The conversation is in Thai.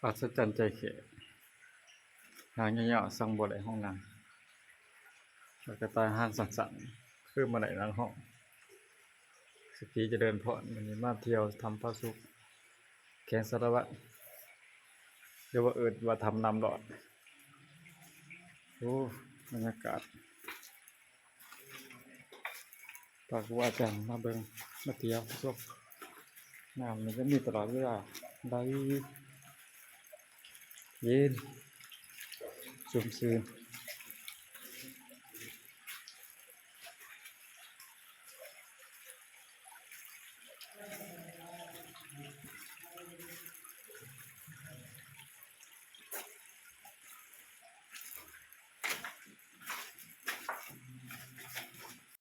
อัศจรรย์ใจเขะหางยาวๆสั่งบ่ได้ห้องน้ำแล้วก็ตายห้านสั่นๆคือมาได้หลังห้องสกีจะเดินผ่อนวันนี้มาเที่ยวทำพระสุขแข่งสารวัตรเรียกว่าว่าทำนำหลอดโอ้บรรยากาศปากว่าจังมาเบิ่งมาเที่ยวพระสุขน้ำมันก็มีตลอดเวลาได้เย็นชุ่มชื้น